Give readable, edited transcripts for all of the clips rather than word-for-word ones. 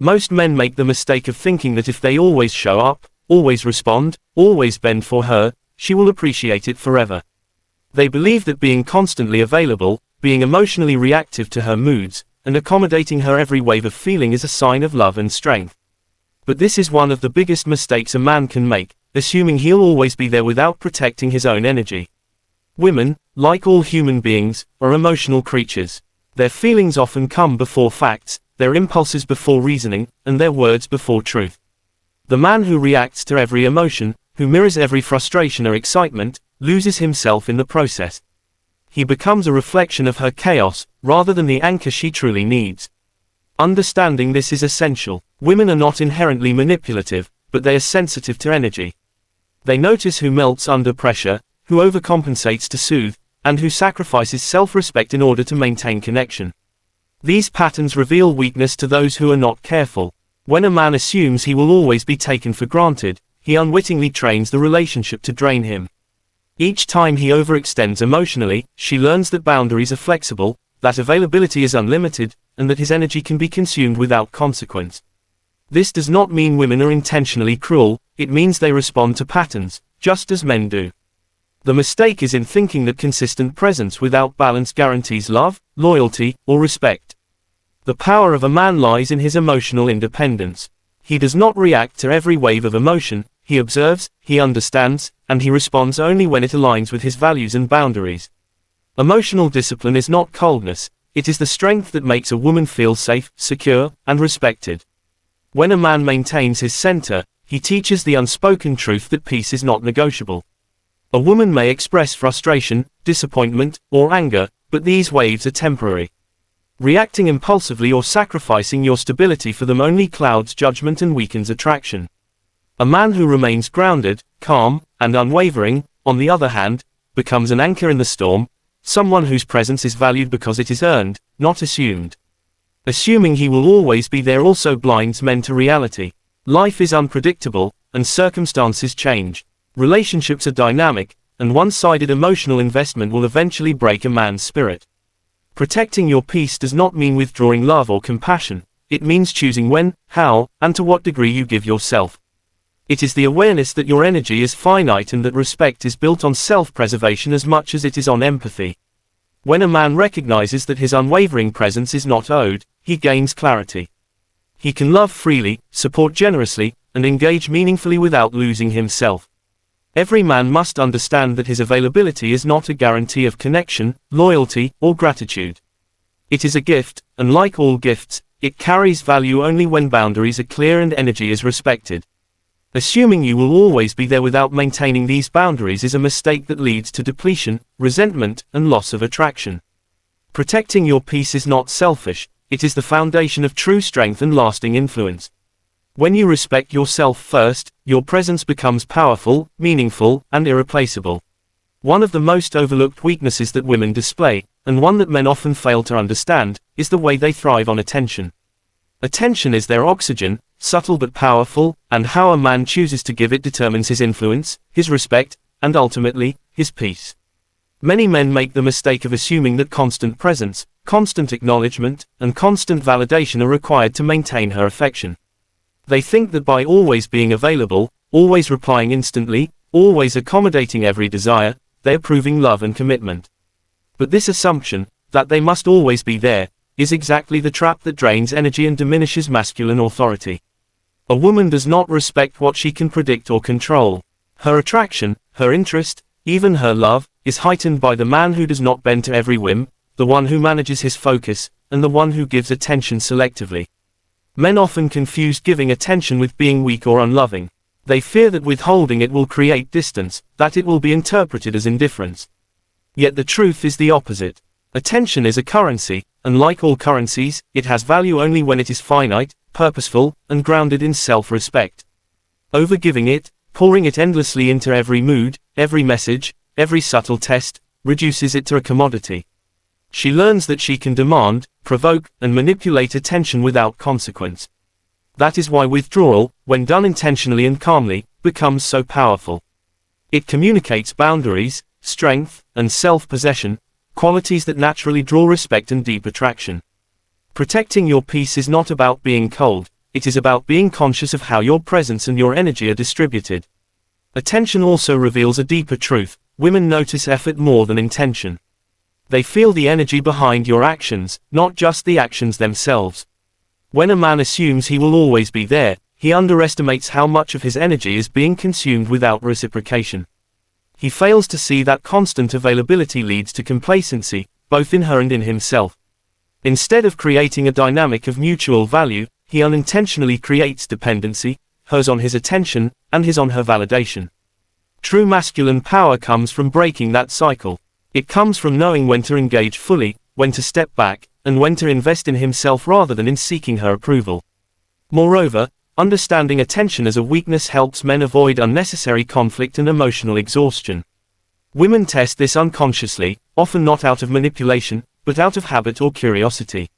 Most men make the mistake of thinking that if they always show up, always respond, always bend for her, she will appreciate it forever. They believe that being constantly available, being emotionally reactive to her moods, and accommodating her every wave of feeling is a sign of love and strength. But this is one of the biggest mistakes a man can make, assuming he'll always be there without protecting his own energy. Women, like all human beings, are emotional creatures. Their feelings often come before facts, their impulses before reasoning, and their words before truth. The man who reacts to every emotion, who mirrors every frustration or excitement, loses himself in the process. He becomes a reflection of her chaos, rather than the anchor she truly needs. Understanding this is essential. Women are not inherently manipulative, but they are sensitive to energy. They notice who melts under pressure, who overcompensates to soothe, and who sacrifices self-respect in order to maintain connection. These patterns reveal weakness to those who are not careful. When a man assumes he will always be taken for granted, he unwittingly trains the relationship to drain him. Each time he overextends emotionally, she learns that boundaries are flexible, that availability is unlimited, and that his energy can be consumed without consequence. This does not mean women are intentionally cruel, it means they respond to patterns, just as men do. The mistake is in thinking that consistent presence without balance guarantees love, loyalty, or respect. The power of a man lies in his emotional independence. He does not react to every wave of emotion, he observes, he understands, and he responds only when it aligns with his values and boundaries. Emotional discipline is not coldness, it is the strength that makes a woman feel safe, secure, and respected. When a man maintains his center, he teaches the unspoken truth that peace is not negotiable. A woman may express frustration, disappointment, or anger, but these waves are temporary. Reacting impulsively or sacrificing your stability for them only clouds judgment and weakens attraction. A man who remains grounded, calm, and unwavering, on the other hand, becomes an anchor in the storm, someone whose presence is valued because it is earned, not assumed. Assuming he will always be there also blinds men to reality. Life is unpredictable, and circumstances change. Relationships are dynamic, and one-sided emotional investment will eventually break a man's spirit. Protecting your peace does not mean withdrawing love or compassion, it means choosing when, how, and to what degree you give yourself. It is the awareness that your energy is finite and that respect is built on self-preservation as much as it is on empathy. When a man recognizes that his unwavering presence is not owed, he gains clarity. He can love freely, support generously, and engage meaningfully without losing himself. Every man must understand that his availability is not a guarantee of connection, loyalty, or gratitude. It is a gift, and like all gifts, it carries value only when boundaries are clear and energy is respected. Assuming you will always be there without maintaining these boundaries is a mistake that leads to depletion, resentment, and loss of attraction. Protecting your peace is not selfish, it is the foundation of true strength and lasting influence. When you respect yourself first, your presence becomes powerful, meaningful, and irreplaceable. One of the most overlooked weaknesses that women display, and one that men often fail to understand, is the way they thrive on attention. Attention is their oxygen, subtle but powerful, and how a man chooses to give it determines his influence, his respect, and ultimately, his peace. Many men make the mistake of assuming that constant presence, constant acknowledgement, and constant validation are required to maintain her affection. They think that by always being available, always replying instantly, always accommodating every desire, they are proving love and commitment. But this assumption, that they must always be there, is exactly the trap that drains energy and diminishes masculine authority. A woman does not respect what she can predict or control. Her attraction, her interest, even her love, is heightened by the man who does not bend to every whim, the one who manages his focus, and the one who gives attention selectively. Men often confuse giving attention with being weak or unloving. They fear that withholding it will create distance, that it will be interpreted as indifference. Yet the truth is the opposite. Attention is a currency, and like all currencies, it has value only when it is finite, purposeful, and grounded in self-respect. Overgiving it, pouring it endlessly into every mood, every message, every subtle test, reduces it to a commodity. She learns that she can demand, provoke, and manipulate attention without consequence. That is why withdrawal, when done intentionally and calmly, becomes so powerful. It communicates boundaries, strength, and self-possession, qualities that naturally draw respect and deep attraction. Protecting your peace is not about being cold, it is about being conscious of how your presence and your energy are distributed. Attention also reveals a deeper truth. Women notice effort more than intention. They feel the energy behind your actions, not just the actions themselves. When a man assumes he will always be there, he underestimates how much of his energy is being consumed without reciprocation. He fails to see that constant availability leads to complacency, both in her and in himself. Instead of creating a dynamic of mutual value, he unintentionally creates dependency, hers on his attention, and his on her validation. True masculine power comes from breaking that cycle. It comes from knowing when to engage fully, when to step back, and when to invest in himself rather than in seeking her approval. Moreover, understanding attention as a weakness helps men avoid unnecessary conflict and emotional exhaustion. Women test this unconsciously, often not out of manipulation, but out of habit or curiosity.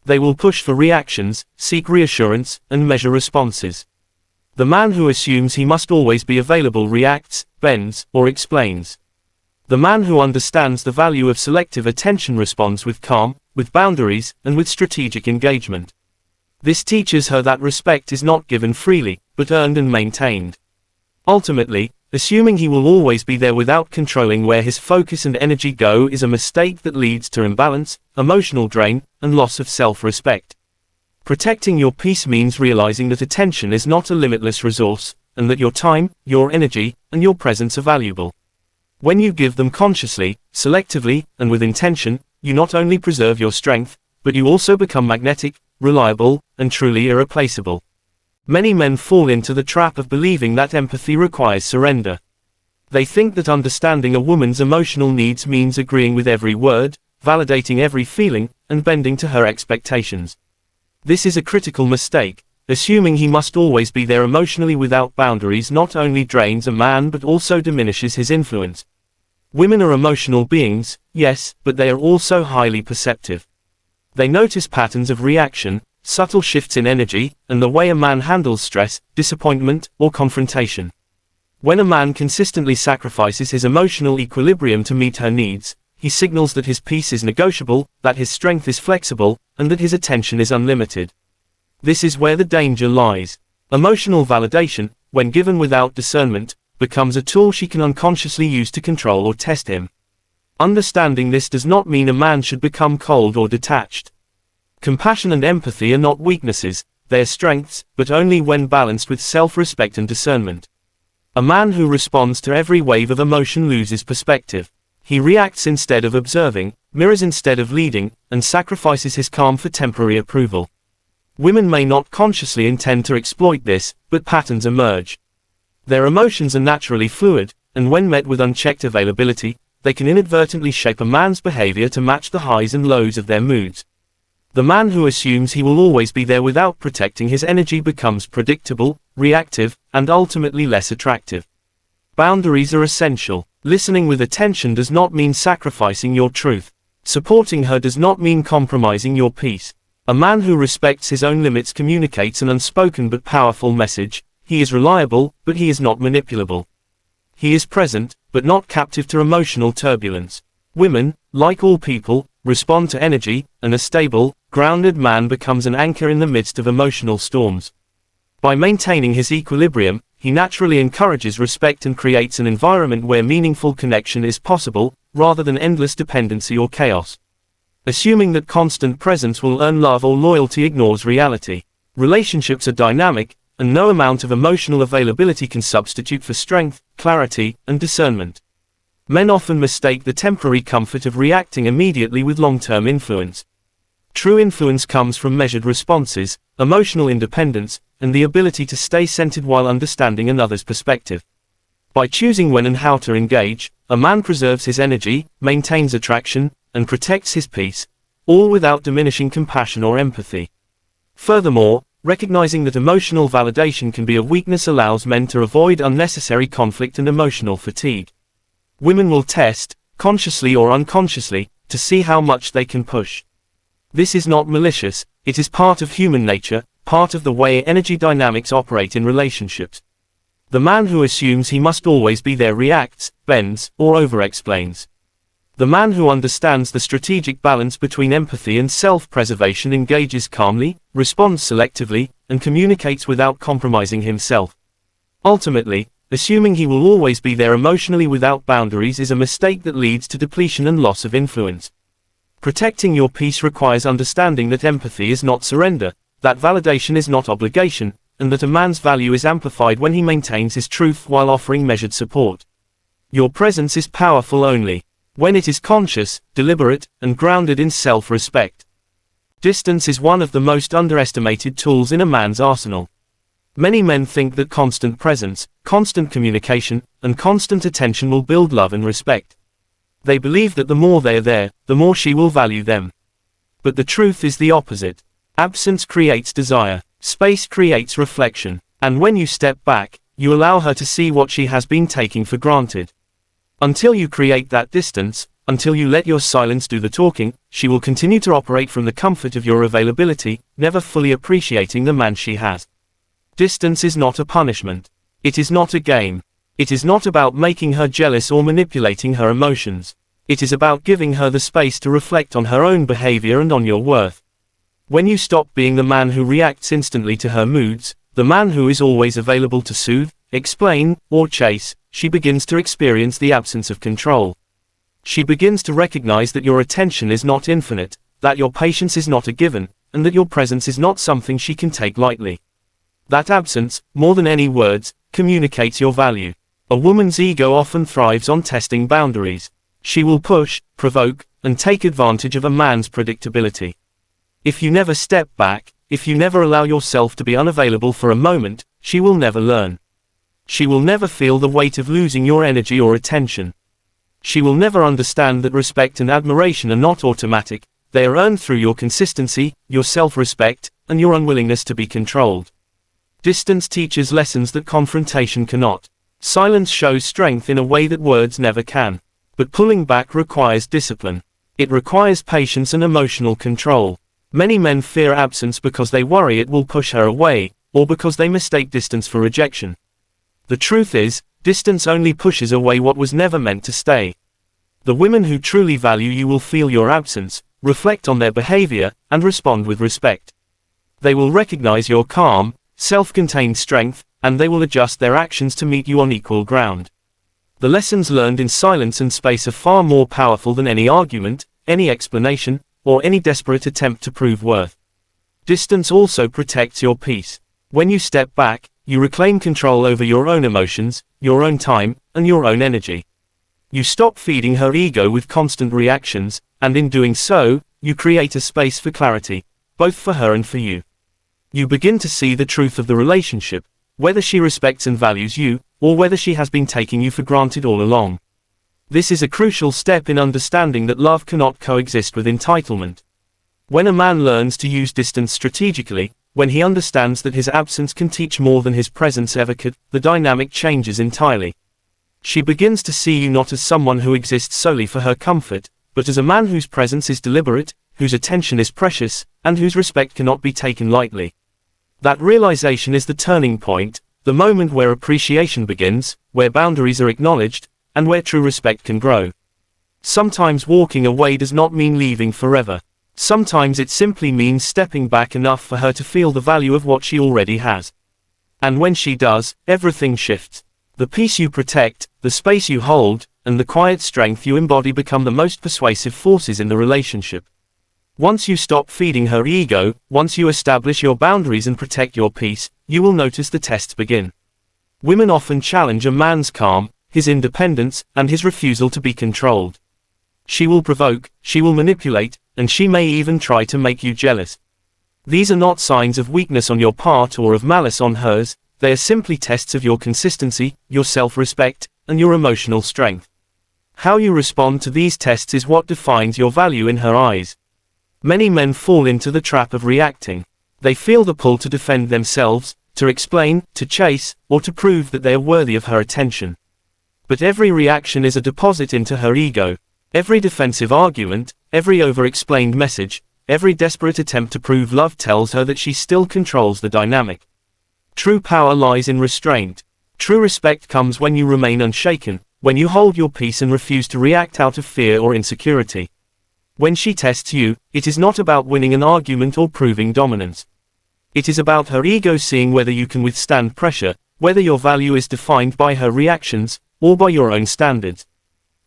They will push for reactions, seek reassurance, and measure responses. The man who assumes he must always be available reacts, bends, or explains. The man who understands the value of selective attention responds with calm, with boundaries, and with strategic engagement. This teaches her that respect is not given freely, but earned and maintained. Ultimately, assuming he will always be there without controlling where his focus and energy go is a mistake that leads to imbalance, emotional drain, and loss of self-respect. Protecting your peace means realizing that attention is not a limitless resource, and that your time, your energy, and your presence are valuable. When you give them consciously, selectively, and with intention, you not only preserve your strength, but you also become magnetic, reliable, and truly irreplaceable. Many men fall into the trap of believing that empathy requires surrender. They think that understanding a woman's emotional needs means agreeing with every word, validating every feeling, and bending to her expectations. This is a critical mistake. Assuming he must always be there emotionally without boundaries not only drains a man but also diminishes his influence. Women are emotional beings, yes, but they are also highly perceptive. They notice patterns of reaction, subtle shifts in energy, and the way a man handles stress, disappointment, or confrontation. When a man consistently sacrifices his emotional equilibrium to meet her needs, he signals that his peace is negotiable, that his strength is flexible, and that his attention is unlimited. This is where the danger lies. Emotional validation, when given without discernment, becomes a tool she can unconsciously use to control or test him. Understanding this does not mean a man should become cold or detached. Compassion and empathy are not weaknesses, they are strengths, but only when balanced with self-respect and discernment. A man who responds to every wave of emotion loses perspective. He reacts instead of observing, mirrors instead of leading, and sacrifices his calm for temporary approval. Women may not consciously intend to exploit this, but patterns emerge. Their emotions are naturally fluid, and when met with unchecked availability, they can inadvertently shape a man's behavior to match the highs and lows of their moods. The man who assumes he will always be there without protecting his energy becomes predictable, reactive, and ultimately less attractive. Boundaries are essential. Listening with attention does not mean sacrificing your truth. Supporting her does not mean compromising your peace. A man who respects his own limits communicates an unspoken but powerful message. He is reliable, but he is not manipulable. He is present, but not captive to emotional turbulence. Women, like all people, respond to energy, and a stable, grounded man becomes an anchor in the midst of emotional storms. By maintaining his equilibrium, he naturally encourages respect and creates an environment where meaningful connection is possible, rather than endless dependency or chaos. Assuming that constant presence will earn love or loyalty ignores reality. Relationships are dynamic, and no amount of emotional availability can substitute for strength, clarity, and discernment. Men often mistake the temporary comfort of reacting immediately with long-term influence. True influence comes from measured responses, emotional independence, and the ability to stay centered while understanding another's perspective. By choosing when and how to engage, a man preserves his energy, maintains attraction, and protects his peace, all without diminishing compassion or empathy. Furthermore, recognizing that emotional validation can be a weakness allows men to avoid unnecessary conflict and emotional fatigue. Women will test, consciously or unconsciously, to see how much they can push. This is not malicious, it is part of human nature, part of the way energy dynamics operate in relationships. The man who assumes he must always be there reacts, bends, or over-explains. The man who understands the strategic balance between empathy and self-preservation engages calmly, responds selectively, and communicates without compromising himself. Ultimately, assuming he will always be there emotionally without boundaries is a mistake that leads to depletion and loss of influence. Protecting your peace requires understanding that empathy is not surrender, that validation is not obligation, and that a man's value is amplified when he maintains his truth while offering measured support. Your presence is powerful only when it is conscious, deliberate, and grounded in self-respect. Distance is one of the most underestimated tools in a man's arsenal. Many men think that constant presence, constant communication, and constant attention will build love and respect. They believe that the more they are there, the more she will value them. But the truth is the opposite. Absence creates desire, space creates reflection, and when you step back, you allow her to see what she has been taking for granted. Until you create that distance, until you let your silence do the talking, she will continue to operate from the comfort of your availability, never fully appreciating the man she has. Distance is not a punishment. It is not a game. It is not about making her jealous or manipulating her emotions. It is about giving her the space to reflect on her own behavior and on your worth. When you stop being the man who reacts instantly to her moods, the man who is always available to soothe, explain, or chase, she begins to experience the absence of control. She begins to recognize that your attention is not infinite, that your patience is not a given, and that your presence is not something she can take lightly. That absence, more than any words, communicates your value. A woman's ego often thrives on testing boundaries. She will push, provoke, and take advantage of a man's predictability. If you never step back, if you never allow yourself to be unavailable for a moment, she will never learn. She will never feel the weight of losing your energy or attention. She will never understand that respect and admiration are not automatic, they are earned through your consistency, your self-respect, and your unwillingness to be controlled. Distance teaches lessons that confrontation cannot. Silence shows strength in a way that words never can. But pulling back requires discipline. It requires patience and emotional control. Many men fear absence because they worry it will push her away, or because they mistake distance for rejection. The truth is, distance only pushes away what was never meant to stay. The women who truly value you will feel your absence, reflect on their behavior, and respond with respect. They will recognize your calm, self-contained strength, and they will adjust their actions to meet you on equal ground. The lessons learned in silence and space are far more powerful than any argument, any explanation, or any desperate attempt to prove worth. Distance also protects your peace. When you step back, you reclaim control over your own emotions, your own time, and your own energy. You stop feeding her ego with constant reactions, and in doing so, you create a space for clarity, both for her and for you. You begin to see the truth of the relationship, whether she respects and values you, or whether she has been taking you for granted all along. This is a crucial step in understanding that love cannot coexist with entitlement. When a man learns to use distance strategically, when he understands that his absence can teach more than his presence ever could, the dynamic changes entirely. She begins to see you not as someone who exists solely for her comfort, but as a man whose presence is deliberate, whose attention is precious, and whose respect cannot be taken lightly. That realization is the turning point, the moment where appreciation begins, where boundaries are acknowledged, and where true respect can grow. Sometimes walking away does not mean leaving forever. Sometimes it simply means stepping back enough for her to feel the value of what she already has. And when she does, everything shifts. The peace you protect, the space you hold, and the quiet strength you embody become the most persuasive forces in the relationship. Once you stop feeding her ego, once you establish your boundaries and protect your peace, you will notice the tests begin. Women often challenge a man's calm, his independence, and his refusal to be controlled. She will provoke, she will manipulate, and she may even try to make you jealous. These are not signs of weakness on your part or of malice on hers, they are simply tests of your consistency, your self-respect, and your emotional strength. How you respond to these tests is what defines your value in her eyes. Many men fall into the trap of reacting. They feel the pull to defend themselves, to explain, to chase, or to prove that they are worthy of her attention. But every reaction is a deposit into her ego. Every defensive argument, every over-explained message, every desperate attempt to prove love tells her that she still controls the dynamic. True power lies in restraint. True respect comes when you remain unshaken, when you hold your peace and refuse to react out of fear or insecurity. When she tests you, it is not about winning an argument or proving dominance. It is about her ego seeing whether you can withstand pressure, whether your value is defined by her reactions, or by your own standards.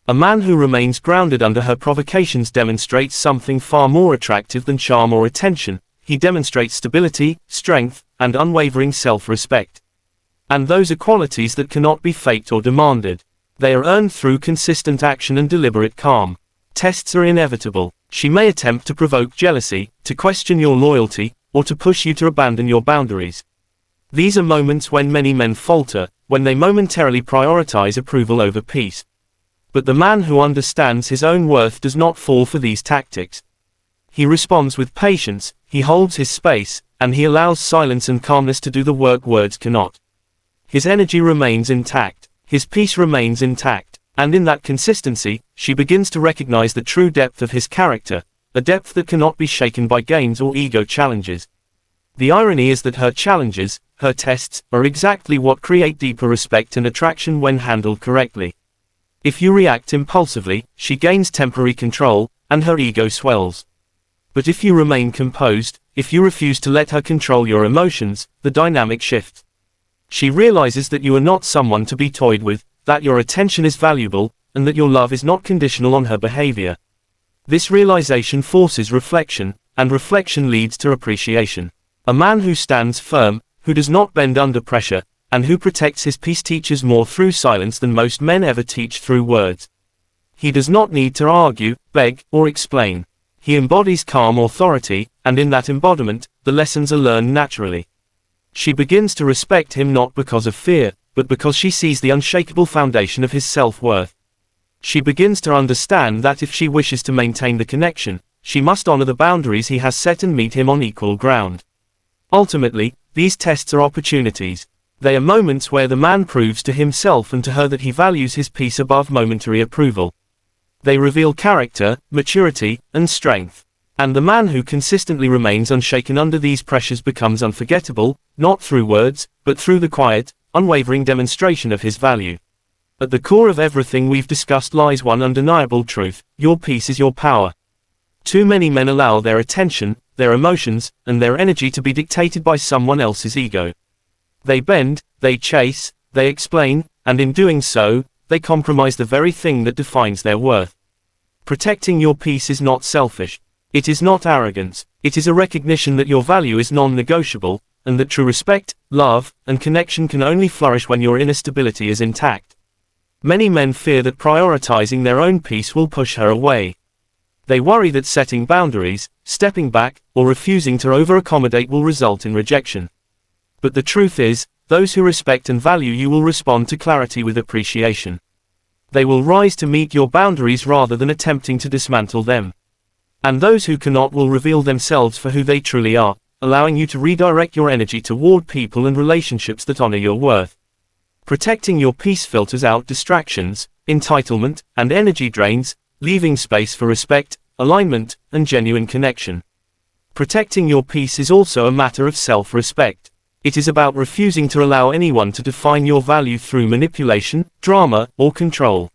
A man who remains grounded under her provocations demonstrates something far more attractive than charm or attention. He demonstrates stability, strength, and unwavering self-respect. And those are qualities that cannot be faked or demanded. They are earned through consistent action and deliberate calm. Tests are inevitable. She may attempt to provoke jealousy, to question your loyalty, or to push you to abandon your boundaries. These are moments when many men falter, when they momentarily prioritize approval over peace. But the man who understands his own worth does not fall for these tactics. He responds with patience, he holds his space, and he allows silence and calmness to do the work words cannot. His energy remains intact. His peace remains intact. And in that consistency, she begins to recognize the true depth of his character, a depth that cannot be shaken by gains or ego challenges. The irony is that her challenges, her tests, are exactly what create deeper respect and attraction when handled correctly. If you react impulsively, she gains temporary control, and her ego swells. But if you remain composed, if you refuse to let her control your emotions, the dynamic shifts. She realizes that you are not someone to be toyed with, that your attention is valuable, and that your love is not conditional on her behavior. This realization forces reflection, and reflection leads to appreciation. A man who stands firm, who does not bend under pressure, and who protects his peace teaches more through silence than most men ever teach through words. He does not need to argue, beg, or explain. He embodies calm authority, and in that embodiment, the lessons are learned naturally. She begins to respect him not because of fear, but because she sees the unshakable foundation of his self-worth. She begins to understand that if she wishes to maintain the connection, she must honor the boundaries he has set and meet him on equal ground. Ultimately, these tests are opportunities. They are moments where the man proves to himself and to her that he values his peace above momentary approval. They reveal character, maturity, and strength. And the man who consistently remains unshaken under these pressures becomes unforgettable, not through words, but through the quiet, unwavering demonstration of his value. At the core of everything we've discussed lies one undeniable truth: your peace is your power. Too many men allow their attention, their emotions, and their energy to be dictated by someone else's ego. They bend, they chase, they explain, and in doing so, they compromise the very thing that defines their worth. Protecting your peace is not selfish. It is not arrogance. It is a recognition that your value is non-negotiable, and that true respect, love, and connection can only flourish when your inner stability is intact. Many men fear that prioritizing their own peace will push her away. They worry that setting boundaries, stepping back, or refusing to over-accommodate will result in rejection. But the truth is, those who respect and value you will respond to clarity with appreciation. They will rise to meet your boundaries rather than attempting to dismantle them. And those who cannot will reveal themselves for who they truly are, allowing you to redirect your energy toward people and relationships that honor your worth. Protecting your peace filters out distractions, entitlement, and energy drains, leaving space for respect, alignment, and genuine connection. Protecting your peace is also a matter of self-respect. It is about refusing to allow anyone to define your value through manipulation, drama, or control.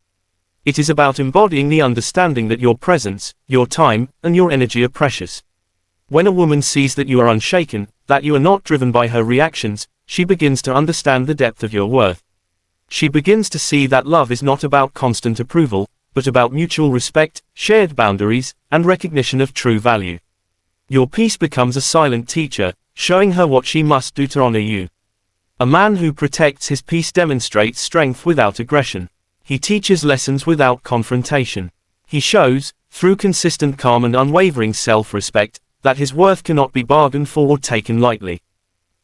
It is about embodying the understanding that your presence, your time, and your energy are precious. When a woman sees that you are unshaken, that you are not driven by her reactions, she begins to understand the depth of your worth. She begins to see that love is not about constant approval, but about mutual respect, shared boundaries, and recognition of true value. Your peace becomes a silent teacher, showing her what she must do to honor you. A man who protects his peace demonstrates strength without aggression. He teaches lessons without confrontation. He shows, through consistent calm and unwavering self-respect, that his worth cannot be bargained for or taken lightly.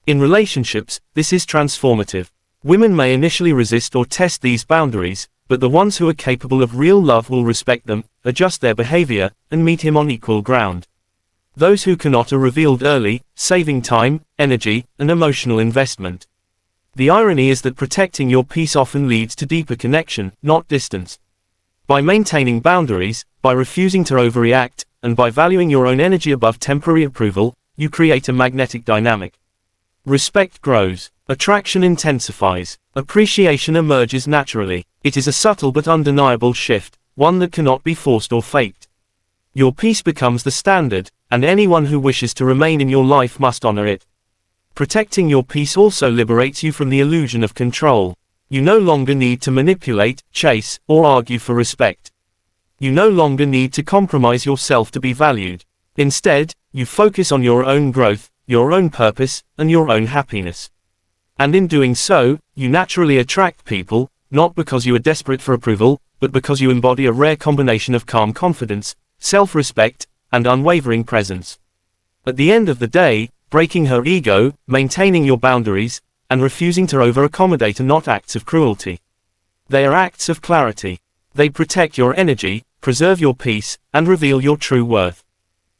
In relationships, this is transformative. Women may initially resist or test these boundaries, but the ones who are capable of real love will respect them, adjust their behavior, and meet him on equal ground. Those who cannot are revealed early, saving time, energy, and emotional investment. The irony is that protecting your peace often leads to deeper connection, not distance. By maintaining boundaries, by refusing to overreact, and by valuing your own energy above temporary approval, you create a magnetic dynamic. Respect grows, attraction intensifies, appreciation emerges naturally. It is a subtle but undeniable shift, one that cannot be forced or faked. Your peace becomes the standard, and anyone who wishes to remain in your life must honor it. Protecting your peace also liberates you from the illusion of control. You no longer need to manipulate, chase, or argue for respect. You no longer need to compromise yourself to be valued. Instead, you focus on your own growth, your own purpose, and your own happiness. And in doing so, you naturally attract people, not because you are desperate for approval, but because you embody a rare combination of calm confidence, self-respect, and unwavering presence. At the end of the day, breaking her ego, maintaining your boundaries, and refusing to over-accommodate are not acts of cruelty. They are acts of clarity. They protect your energy, preserve your peace, and reveal your true worth.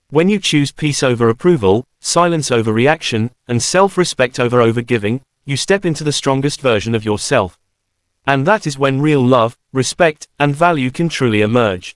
When you choose peace over approval, silence over reaction, and self-respect over overgiving, you step into the strongest version of yourself. And that is when real love, respect, and value can truly emerge.